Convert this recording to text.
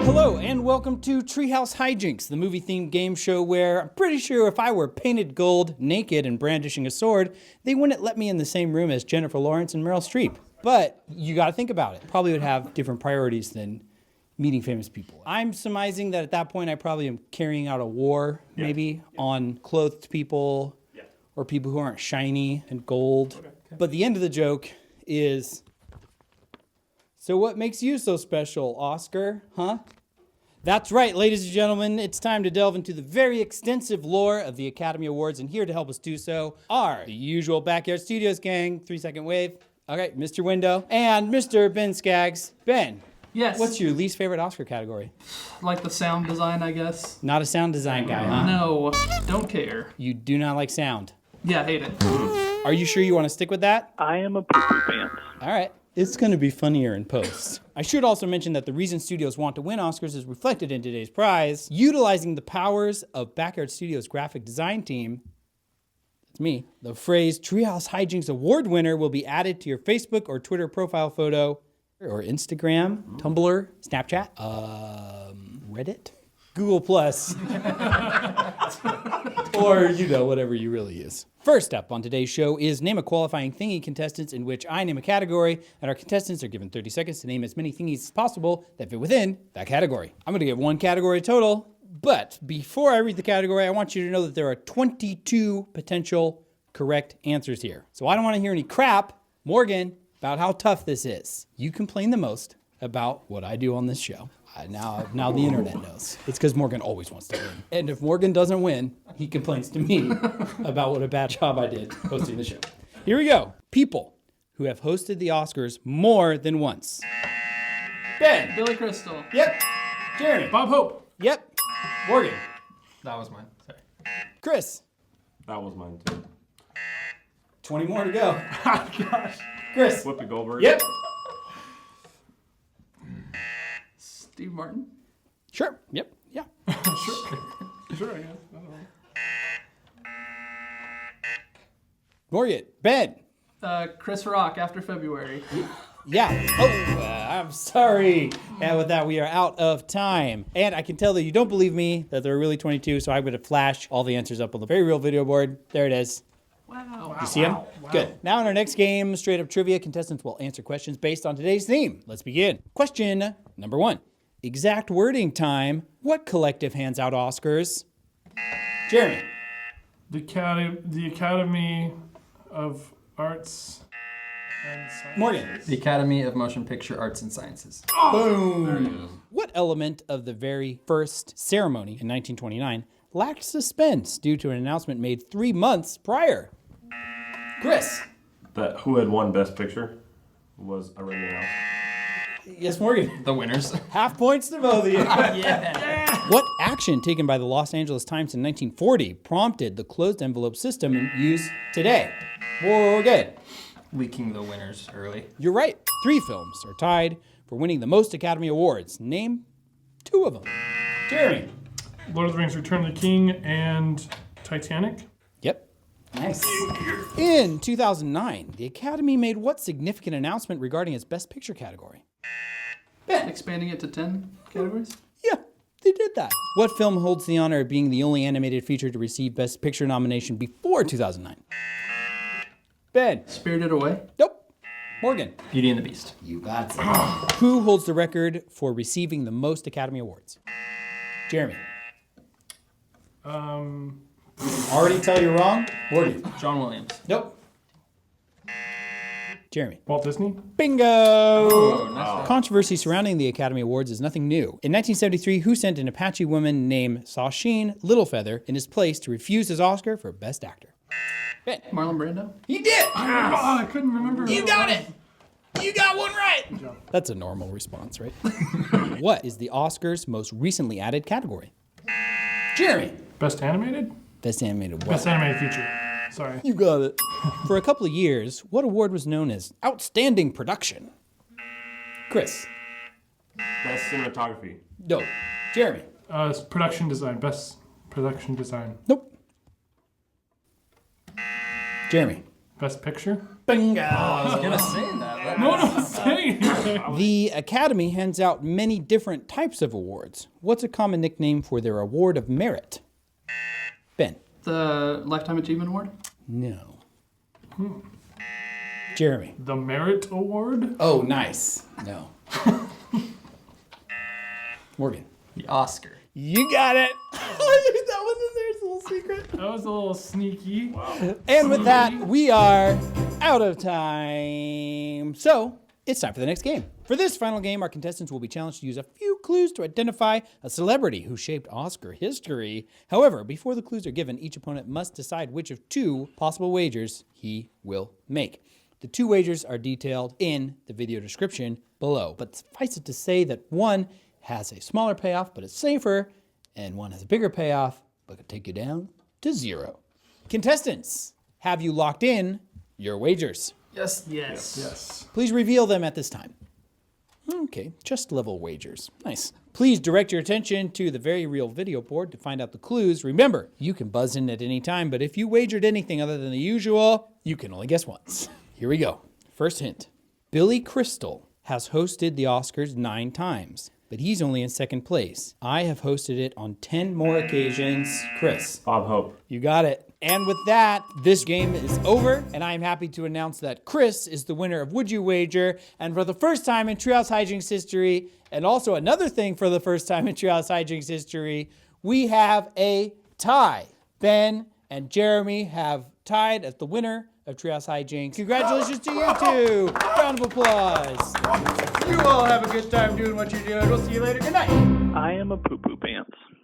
Hello and welcome to Treehouse Hijinks, the movie-themed game show where I'm pretty sure if I were painted gold, naked, and brandishing a sword, they wouldn't let me in the same room as Jennifer Lawrence and Meryl Streep. But you gotta think about it. Probably would have different priorities than meeting famous people. I'm surmising that at that point I probably am carrying out a war, maybe, on clothed people or people who aren't shiny and gold. Okay. But the end of the joke is, so what makes you so special, Oscar, huh? That's right, ladies and gentlemen, it's time to delve into the very extensive lore of the Academy Awards, and here to help us do so are the usual Backyard Studios gang, 3-second wave, okay, Mr. Window, and Mr. Ben Skaggs. Ben, yes. What's your least favorite Oscar category? Like the sound design, I guess. Not a sound design guy, huh? No, don't care. You do not like sound. Yeah, hate it. Are you sure you want to stick with that? I am a poo-poo pants. All right. It's going to be funnier in post. I should also mention that the reason studios want to win Oscars is reflected in today's prize. Utilizing the powers of Backyard Studios' graphic design team, that's me, the phrase Treehouse Hijinks Award winner will be added to your Facebook or Twitter profile photo, or Instagram, Tumblr, Snapchat, Reddit, Google+, or, whatever you really use. First up on today's show is Name a Qualifying Thingy contestants, in which I name a category, and our contestants are given 30 seconds to name as many thingies as possible that fit within that category. I'm gonna give one category total, but before I read the category, I want you to know that there are 22 potential correct answers here. So I don't wanna hear any crap, Morgan, about how tough this is. You complain the most about what I do on this show. Now the internet knows. It's because Morgan always wants to win. And if Morgan doesn't win, he complains to me about what a bad job I did hosting the show. Here we go. People who have hosted the Oscars more than once. Ben. Billy Crystal. Yep. Jeremy. Bob Hope. Yep. Morgan. That was mine. Sorry. Chris. That was mine too. 20 more to go. Oh, gosh. Chris. Whoopi Goldberg. Yep. Steve Martin. Sure. Yep. Yeah. Sure, I guess. I don't know. Morgan. Ben. Chris Rock, After February. Yeah. Oh, I'm sorry. And with that, we are out of time. And I can tell that you don't believe me that there are really 22, so I'm going to flash all the answers up on the very real video board. There it is. Wow. You see them? Wow. Good. Now in our next game, straight up trivia, contestants will answer questions based on today's theme. Let's begin. Question number 1. Exact wording time. What collective hands out Oscars? Jeremy. The Academy of Arts and Sciences. Morgan. The Academy of Motion Picture Arts and Sciences. Boom. What element of the very first ceremony in 1929 lacked suspense due to an announcement made 3 months prior? Chris. That who had won Best Picture was already announced. Yes, Morgan. The winners. Half points to both of you. Yeah. What action taken by the Los Angeles Times in 1940 prompted the closed envelope system in use today? Morgan. Leaking the winners early. You're right. 3 films are tied for winning the most Academy Awards. Name 2 of them. Jeremy. Lord of the Rings, Return of the King, and Titanic. Yep. Nice. In 2009, the Academy made what significant announcement regarding its Best Picture category? Expanding it to 10 categories? Yeah, they did that. What film holds the honor of being the only animated feature to receive Best Picture nomination before 2009? Ben. Spirited Away? Nope. Morgan. Beauty and the Beast. You got it. Who holds the record for receiving the most Academy Awards? Jeremy. Already tell you wrong? Morgan. John Williams. Nope. Jeremy. Walt Disney. Bingo! Oh, nice. Controversy surrounding the Academy Awards is nothing new. In 1973, who sent an Apache woman named Sasheen Littlefeather in his place to refuse his Oscar for Best Actor? Ben. Marlon Brando? He did! I couldn't remember. You got it! You got one right! That's a normal response, right? What is the Oscars' most recently added category? Jeremy. Best Animated? Best Animated what? Best Animated Feature. Sorry. You got it. For a couple of years, what award was known as Outstanding Production? Chris. Best Cinematography. No. Jeremy. Production Design. Best Production Design. Nope. Jeremy. Best Picture? Bingo! I was gonna say that. No, saying it. The Academy hands out many different types of awards. What's a common nickname for their award of merit? Ben. The Lifetime Achievement Award? No. Jeremy. The Merit Award? Oh, nice. No. Morgan. The Oscar. You got it. That was there's a little secret. That was a little sneaky. Wow. And with that, we are out of time. So it's time for the next game. For this final game, our contestants will be challenged to use a few clues to identify a celebrity who shaped Oscar history. However, before the clues are given, each opponent must decide which of two possible wagers he will make. The two wagers are detailed in the video description below, but suffice it to say that one has a smaller payoff, but it's safer, and one has a bigger payoff, but could take you down to 0. Contestants, have you locked in your wagers? Yes. Yes. Please reveal them at this time. Okay, just level wagers. Nice. Please direct your attention to the very real video board to find out the clues. Remember, you can buzz in at any time, but if you wagered anything other than the usual, you can only guess once. Here we go. First hint. Billy Crystal has hosted the Oscars 9 times, but he's only in second place. I have hosted it on 10 more occasions. Chris. Bob Hope. You got it. And with that, this game is over, and I am happy to announce that Chris is the winner of Would You Wager, and for the first time in Treehouse Hijinks history, and also another thing for the first time in Treehouse Hijinks history, we have a tie. Ben and Jeremy have tied as the winner of Treehouse Hijinks. Congratulations to you two. Round of applause. You all have a good time doing what you're doing. We'll see you later. Good night. I am a poo-poo pants.